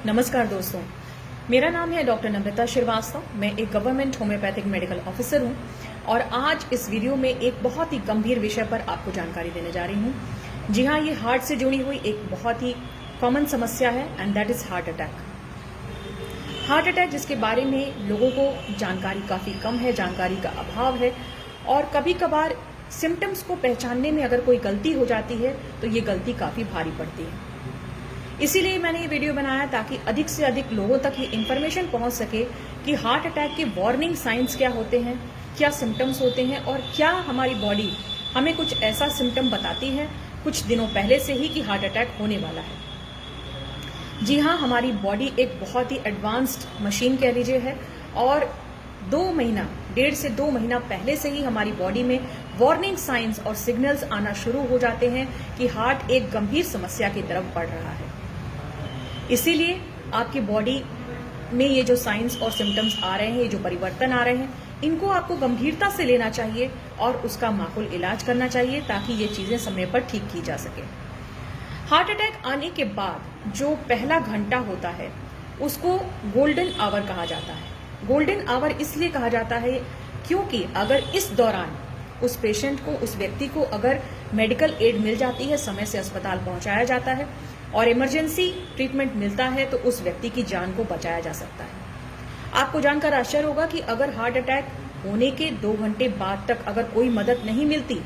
नमस्कार दोस्तों, मेरा नाम है डॉक्टर नम्रता श्रीवास्तव। मैं एक गवर्नमेंट होम्योपैथिक मेडिकल ऑफिसर हूं और आज इस वीडियो में एक बहुत ही गंभीर विषय पर आपको जानकारी देने जा रही हूं। जी हां, ये हार्ट से जुड़ी हुई एक बहुत ही कॉमन समस्या है and that is heart attack. Heart attack जिसके बारे में लोगों को जानकारी काफी कम है, जानकारी का अभाव है और कभी कभार सिम्टम्स को पहचानने में अगर कोई गलती हो जाती है तो ये गलती काफी भारी पड़ती है। इसीलिए मैंने ये वीडियो बनाया ताकि अधिक से अधिक लोगों तक ये इन्फॉर्मेशन पहुंच सके कि हार्ट अटैक के वार्निंग साइंस क्या होते हैं, क्या सिम्टम्स होते हैं और क्या हमारी बॉडी हमें कुछ ऐसा सिम्टम बताती है कुछ दिनों पहले से ही कि हार्ट अटैक होने वाला है। जी हाँ, हमारी बॉडी एक बहुत ही एडवांस्ड मशीन कह लीजिए है और 1.5 से 2 महीना पहले से ही हमारी बॉडी में वार्निंग साइंस और सिग्नल्स आना शुरू हो जाते हैं कि हार्ट एक गंभीर समस्या की तरफ बढ़ रहा है। इसीलिए आपकी बॉडी में ये जो साइंस और सिम्टम्स आ रहे हैं, ये जो परिवर्तन आ रहे हैं, इनको आपको गंभीरता से लेना चाहिए और उसका माकूल इलाज करना चाहिए ताकि ये चीजें समय पर ठीक की जा सके। हार्ट अटैक आने के बाद जो पहला घंटा होता है उसको गोल्डन आवर कहा जाता है। गोल्डन आवर इसलिए कहा जाता है क्योंकि अगर इस दौरान उस पेशेंट को, उस व्यक्ति को अगर मेडिकल एड मिल जाती है, समय से अस्पताल पहुंचाया जाता है और इमरजेंसी ट्रीटमेंट मिलता है तो उस व्यक्ति की जान को बचाया जा सकता है। आपको जानकर आश्चर्य होगा कि अगर हार्ट अटैक होने के 2 घंटे बाद तक अगर कोई मदद नहीं मिलती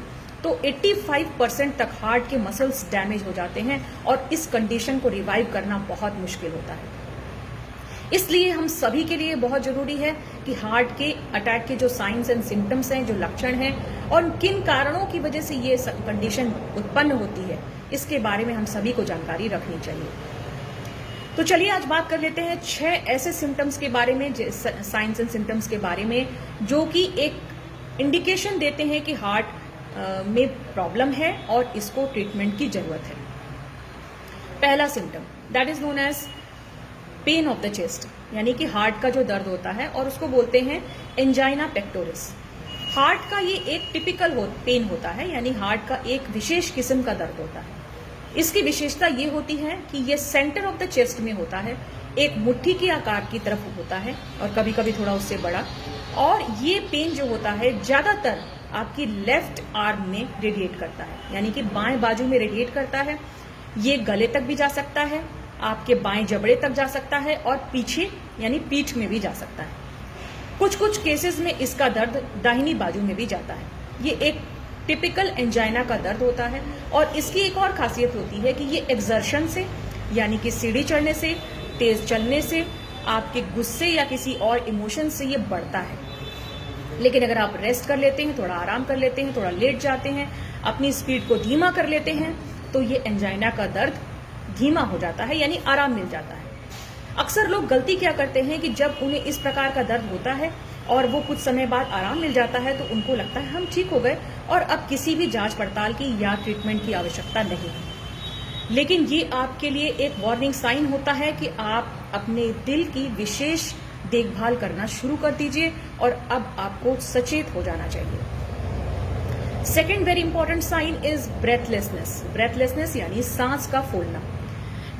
तो 85% तक हार्ट के मसल्स डैमेज हो जाते हैं और इस कंडीशन को रिवाइव करना बहुत मुश्किल होता है। इसलिए हम सभी के लिए बहुत जरूरी है कि हार्ट के अटैक के जो साइंस एंड सिम्टम्स हैं, जो लक्षण हैं और किन कारणों की वजह से ये कंडीशन उत्पन्न होती है, इसके बारे में हम सभी को जानकारी रखनी चाहिए। तो चलिए आज बात कर लेते हैं 6 ऐसे सिम्टम्स के बारे में, साइंस एंड सिम्टम्स के बारे में जो कि एक इंडिकेशन देते हैं कि हार्ट में प्रॉब्लम है और इसको ट्रीटमेंट की जरूरत है। पहला symptom that is known as pain of the chest, यानी कि हार्ट का जो दर्द होता है और उसको बोलते हैं एंजाइना पेक्टोरिस। हार्ट का ये एक टिपिकल पेन होता है, यानी हार्ट का एक विशेष किस्म का दर्द होता है। इसकी विशेषता ये होती है कि ये सेंटर ऑफ द चेस्ट में होता है, एक मुट्ठी के आकार की तरफ होता है और कभी कभी थोड़ा उससे बड़ा। और ये पेन जो होता है ज्यादातर आपकी लेफ्ट आर्म में रेडिएट करता है, यानी कि बाएं बाजू में रेडिएट करता है। ये गले तक भी जा सकता है, आपके बाएं जबड़े तक जा सकता है और पीछे यानी पीठ में भी जा सकता है। कुछ कुछ केसेस में इसका दर्द दाहिनी बाजू में भी जाता है। ये एक टिपिकल एंजाइना का दर्द होता है और इसकी एक और खासियत होती है कि ये एक्सर्शन से, यानी कि सीढ़ी चढ़ने से, तेज चलने से, आपके गुस्से या किसी और इमोशन से ये बढ़ता है। लेकिन अगर आप रेस्ट कर लेते हैं, थोड़ा आराम कर लेते हैं, थोड़ा लेट जाते हैं, अपनी स्पीड को धीमा कर लेते हैं तो ये एंजाइना का दर्द धीमा हो जाता है, यानी आराम मिल जाता है। अक्सर लोग गलती क्या करते हैं कि जब उन्हें इस प्रकार का दर्द होता है और वो कुछ समय बाद आराम मिल जाता है तो उनको लगता है हम ठीक हो गए और अब किसी भी जांच पड़ताल की या ट्रीटमेंट की आवश्यकता नहीं है। लेकिन ये आपके लिए एक वार्निंग साइन होता है कि आप अपने दिल की विशेष देखभाल करना शुरू कर दीजिए और अब आपको सचेत हो जाना चाहिए। Second very important sign is breathlessness. Breathlessness यानी सांस का फूलना।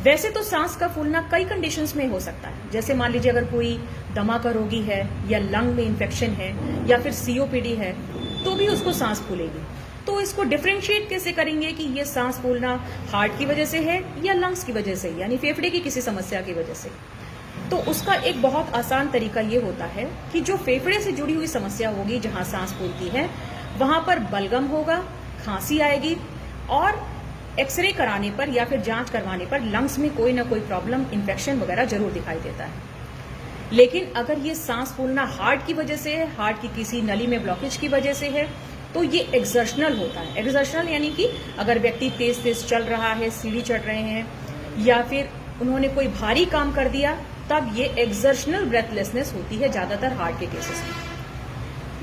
वैसे तो सांस का फूलना कई कंडीशंस में हो सकता है, जैसे मान लीजिए अगर कोई दमा का रोगी है या लंग में इन्फेक्शन है या फिर सीओपीडी है तो भी उसको सांस फूलेगी। तो इसको डिफरेंशिएट कैसे करेंगे कि ये सांस फूलना हार्ट की वजह से है या लंग्स की वजह से, यानी फेफड़े की किसी समस्या की वजह से। तो उसका एक बहुत आसान तरीका ये होता है कि जो फेफड़े से जुड़ी हुई समस्या होगी, जहां सांस फूलती है, वहां पर बलगम होगा, खांसी आएगी और एक्सरे कराने पर या फिर जांच करवाने पर लंग्स में कोई ना कोई प्रॉब्लम, इन्फेक्शन वगैरह जरूर दिखाई देता है। लेकिन अगर ये सांस फूलना हार्ट की वजह से है, हार्ट की किसी नली में ब्लॉकेज की वजह से है, तो ये एक्सर्शनल होता है। एक्सर्शनल यानी कि अगर व्यक्ति तेज तेज चल रहा है, सीढ़ी चढ़ रहे हैं या फिर उन्होंने कोई भारी काम कर दिया, तब ये एक्सर्शनल ब्रेथलेसनेस होती है ज्यादातर हार्ट के केसेस में।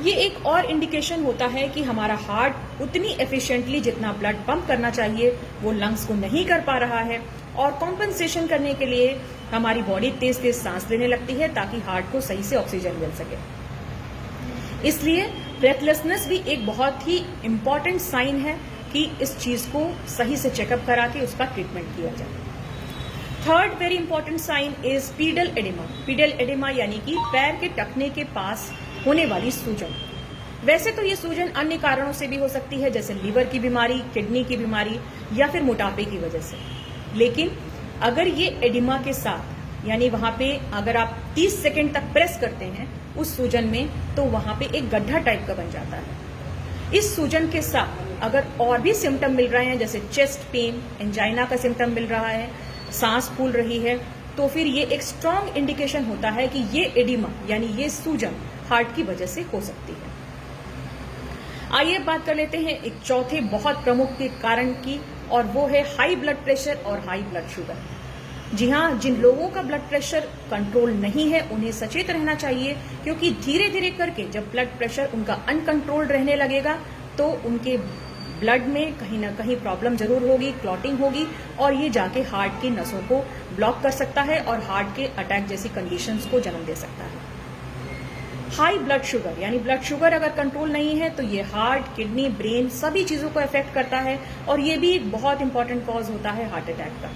ये एक और इंडिकेशन होता है कि हमारा हार्ट उतनी एफिशिएंटली जितना ब्लड पंप करना चाहिए वो लंग्स को नहीं कर पा रहा है और कॉम्पनसेशन करने के लिए हमारी बॉडी तेज तेज सांस लेने लगती है ताकि हार्ट को सही से ऑक्सीजन मिल सके। इसलिए ब्रेथलेसनेस भी एक बहुत ही इंपॉर्टेंट साइन है कि इस चीज को सही से चेकअप करा के उसका ट्रीटमेंट किया जाए। Third very important sign is pedal oedema. Pedal oedema यानी कि पैर के टखने के पास होने वाली सूजन। वैसे तो ये सूजन अन्य कारणों से भी हो सकती है, जैसे लीवर की बीमारी, किडनी की बीमारी या फिर मोटापे की वजह से। लेकिन अगर ये एडिमा के साथ यानी वहां पे अगर आप 30 सेकंड तक प्रेस करते हैं उस सूजन में, तो वहां पे एक गड्ढा टाइप का बन जाता है। इस सूजन के साथ अगर और भी सिम्टम मिल रहे हैं, जैसे चेस्ट पेन, एंजाइना का सिम्टम मिल रहा है, सांस फूल रही है, तो फिर ये एक स्ट्रांग इंडिकेशन होता है कि ये एडिमा यानी ये सूजन हार्ट की वजह से हो सकती है। आइए बात कर लेते हैं एक चौथे बहुत प्रमुख के कारण की, और वो है हाई ब्लड प्रेशर और हाई ब्लड शुगर। जी हाँ, जिन लोगों का ब्लड प्रेशर कंट्रोल नहीं है उन्हें सचेत रहना चाहिए, क्योंकि धीरे धीरे करके जब ब्लड प्रेशर उनका अनकंट्रोल्ड रहने लगेगा तो उनके ब्लड में कहीं ना कहीं प्रॉब्लम जरूर होगी, क्लॉटिंग होगी, और ये जाके हार्ट की नसों को ब्लॉक कर सकता है और हार्ट के अटैक जैसी कंडीशंस को जन्म दे सकता है। हाई ब्लड शुगर यानी ब्लड शुगर अगर कंट्रोल नहीं है तो ये हार्ट, किडनी, ब्रेन सभी चीजों को अफेक्ट करता है, और ये भी एक बहुत इंपॉर्टेंट कॉज होता है हार्ट अटैक का।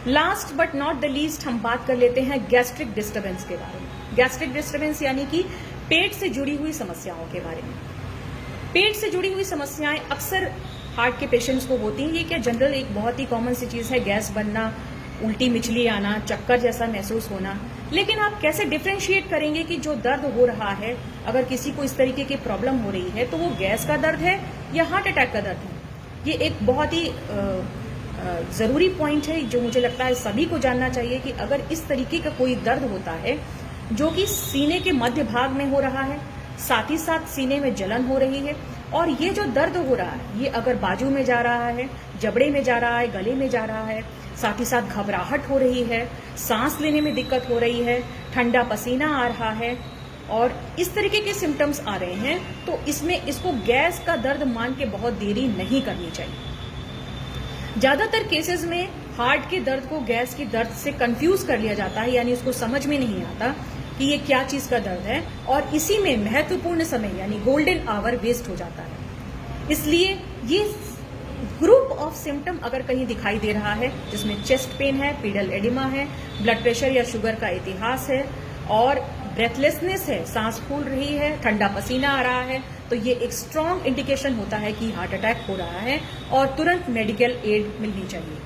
Last but not the least हम बात कर लेते हैं गैस्ट्रिक डिस्टर्बेंस के बारे में। गैस्ट्रिक डिस्टर्बेंस यानी कि पेट से जुड़ी हुई समस्याओं के बारे में। पेट से जुड़ी हुई समस्याएं अक्सर हार्ट के पेशेंट्स को होती हैं। ये क्या जनरल एक बहुत ही कॉमन सी चीज है, गैस बनना, उल्टी मिचली आना, चक्कर जैसा महसूस होना। लेकिन आप कैसे डिफ्रेंशिएट करेंगे कि जो दर्द हो रहा है, अगर किसी को इस तरीके की प्रॉब्लम हो रही है तो वो गैस का दर्द है या हार्ट अटैक का दर्द है? ये एक बहुत ही जरूरी पॉइंट है जो मुझे लगता है सभी को जानना चाहिए कि अगर इस तरीके का कोई दर्द होता है जो कि सीने के मध्य भाग में हो रहा है, साथ ही साथ सीने में जलन हो रही है, और ये जो दर्द हो रहा है ये अगर बाजू में जा रहा है, जबड़े में जा रहा है, गले में जा रहा है, साथ ही साथ घबराहट हो रही है, सांस लेने में दिक्कत हो रही है, ठंडा पसीना आ रहा है, और इस तरीके के सिम्टम्स आ रहे हैं, तो इसमें इसको गैस का दर्द मान के बहुत देरी नहीं करनी चाहिए। ज्यादातर केसेस में हार्ट के दर्द को गैस के दर्द से कंफ्यूज कर लिया जाता है, यानी उसको समझ में नहीं आता कि ये क्या चीज का दर्द है, और इसी में महत्वपूर्ण समय यानी गोल्डन आवर वेस्ट हो जाता है। इसलिए ये ग्रुप ऑफ सिम्टम अगर कहीं दिखाई दे रहा है जिसमें चेस्ट पेन है, पीडल एडिमा है, ब्लड प्रेशर या शुगर का इतिहास है, और ब्रेथलेसनेस है, सांस फूल रही है, ठंडा पसीना आ रहा है, तो ये एक स्ट्रांग इंडिकेशन होता है कि हार्ट अटैक हो रहा है और तुरंत मेडिकल एड मिलनी चाहिए।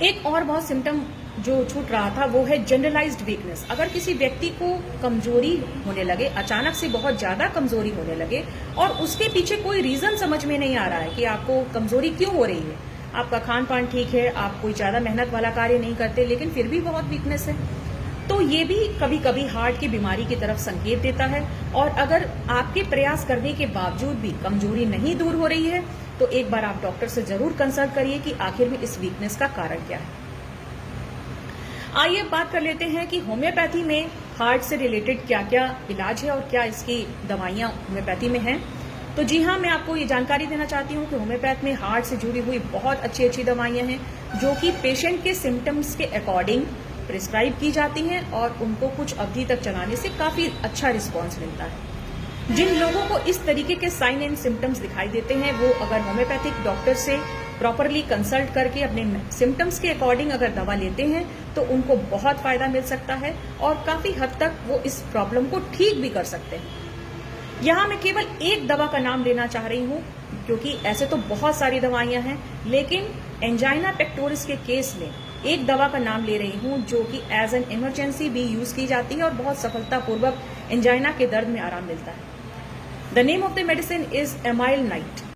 एक और बहुत सिम्टम जो छूट रहा था वो है जनरलाइज्ड वीकनेस। अगर किसी व्यक्ति को कमजोरी होने लगे, अचानक से बहुत ज्यादा कमजोरी होने लगे, और उसके पीछे कोई रीजन समझ में नहीं आ रहा है कि आपको कमजोरी क्यों हो रही है, आपका खान पान ठीक है, आप कोई ज्यादा मेहनत वाला कार्य नहीं करते, लेकिन फिर भी बहुत वीकनेस है, तो ये भी कभी कभी हार्ट की बीमारी की तरफ संकेत देता है। और अगर आपके प्रयास करने के बावजूद भी कमजोरी नहीं दूर हो रही है तो एक बार आप डॉक्टर से जरूर कंसल्ट करिए कि आखिर में इस वीकनेस का कारण क्या है। आइए बात कर लेते हैं कि होम्योपैथी में हार्ट से रिलेटेड क्या क्या इलाज है और क्या इसकी दवाइयां होम्योपैथी में हैं। तो जी हाँ, मैं आपको ये जानकारी देना चाहती हूँ कि होम्योपैथ में हार्ट से जुड़ी हुई बहुत अच्छी अच्छी दवाइयां हैं जो कि पेशेंट के सिम्टम्स के अकॉर्डिंग प्रिस्क्राइब की जाती हैं, और उनको कुछ अवधि तक चलाने से काफी अच्छा रिस्पॉन्स मिलता है। जिन लोगों को इस तरीके के साइन एंड सिम्टम्स दिखाई देते हैं वो अगर होम्योपैथिक डॉक्टर से प्रॉपरली कंसल्ट करके अपने सिम्टम्स के अकॉर्डिंग अगर दवा लेते हैं तो उनको बहुत फायदा मिल सकता है, और काफी हद तक वो इस प्रॉब्लम को ठीक भी कर सकते हैं। यहाँ मैं केवल एक दवा का नाम लेना चाह रही हूँ, क्योंकि ऐसे तो बहुत सारी दवाइयां हैं, लेकिन एंजाइना पेक्टोरिस के केस में एक दवा का नाम ले रही हूँ जो कि एज एन इमरजेंसी भी यूज की जाती है और बहुत सफलतापूर्वक एंजाइना के दर्द में आराम मिलता है। The name of the medicine is amyl night.